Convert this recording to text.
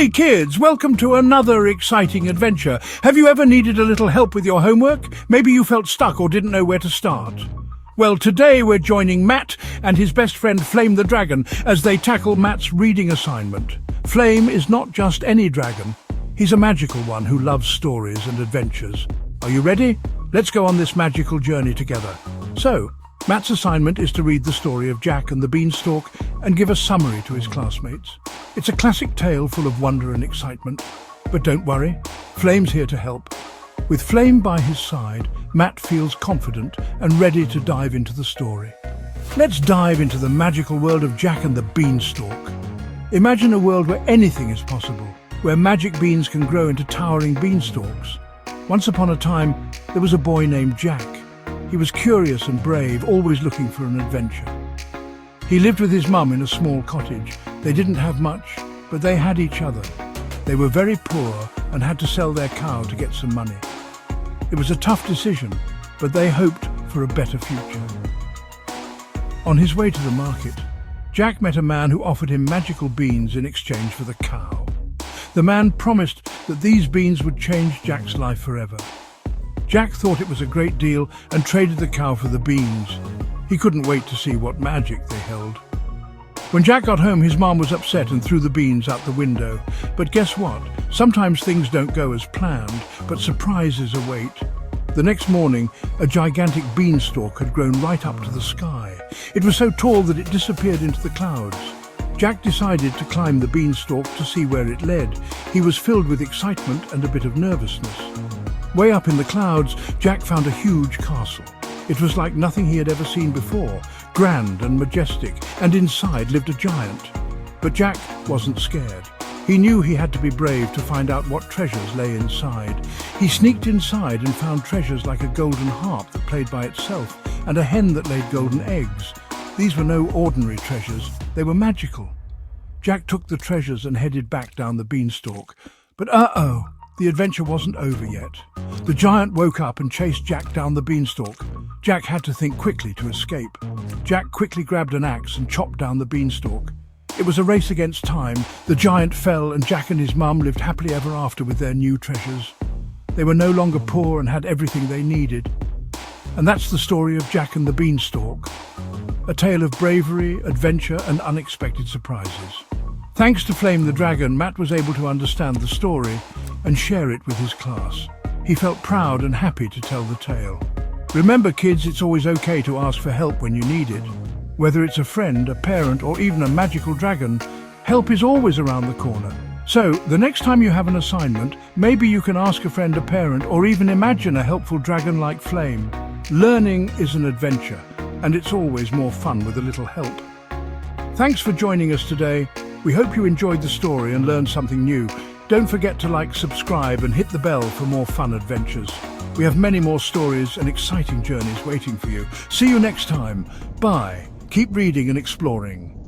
Hey kids, welcome to another exciting adventure. Have you ever needed a little help with your homework? Maybe you felt stuck or didn't know where to start. Well, today we're joining Matt and his best friend Flame the Dragon as they tackle Matt's reading assignment. Flame is not just any dragon. He's a magical one who loves stories and adventures. Are you ready? Let's go on this magical journey together. So, Matt's assignment is to read the story of Jack and the Bean Stalk and give a summary to his classmates. It's a classic tale full of wonder and excitement. But don't worry, Flame's here to help. With Flame by his side, Matt feels confident and ready to dive into the story. Let's dive into the magical world of Jack and the Beanstalk. Imagine a world where anything is possible, where magic beans can grow into towering beanstalks. Once upon a time, there was a boy named Jack. He was curious and brave, always looking for an adventure. He lived with his mum in a small cottage. They didn't have much, but they had each other. They were very poor and had to sell their cow to get some money. It was a tough decision, but they hoped for a better future. On his way to the market, Jack met a man who offered him magical beans in exchange for the cow. The man promised that these beans would change Jack's life forever. Jack thought it was a great deal and traded the cow for the beans. He couldn't wait to see what magic they held. When Jack got home, his mom was upset and threw the beans out the window. But guess what? Sometimes things don't go as planned, but surprises await. The next morning, a gigantic beanstalk had grown right up to the sky. It was so tall that it disappeared into the clouds. Jack decided to climb the beanstalk to see where it led. He was filled with excitement and a bit of nervousness. Way up in the clouds, Jack found a huge castle. It was like nothing he had ever seen before, grand and majestic, and inside lived a giant. But Jack wasn't scared. He knew he had to be brave to find out what treasures lay inside. He sneaked inside and found treasures like a golden harp that played by itself, and a hen that laid golden eggs. These were no ordinary treasures, they were magical. Jack took the treasures and headed back down the beanstalk. But the adventure wasn't over yet. The giant woke up and chased Jack down the beanstalk. Jack had to think quickly to escape. Jack quickly grabbed an axe and chopped down the beanstalk. It was a race against time. The giant fell and Jack and his mum lived happily ever after with their new treasures. They were no longer poor and had everything they needed. And that's the story of Jack and the Beanstalk. A tale of bravery, adventure and unexpected surprises. Thanks to Flame the Dragon, Matt was able to understand the story and share it with his class. He felt proud and happy to tell the tale. Remember kids, it's always okay to ask for help when you need it. Whether it's a friend, a parent or even a magical dragon, help is always around the corner. So, the next time you have an assignment, maybe you can ask a friend, a parent, or even imagine a helpful dragon like Flame. Learning is an adventure, and it's always more fun with a little help. Thanks for joining us today. We hope you enjoyed the story and learned something new. Don't forget to like, subscribe and hit the bell for more fun adventures. We have many more stories and exciting journeys waiting for you. See you next time. Bye. Keep reading and exploring.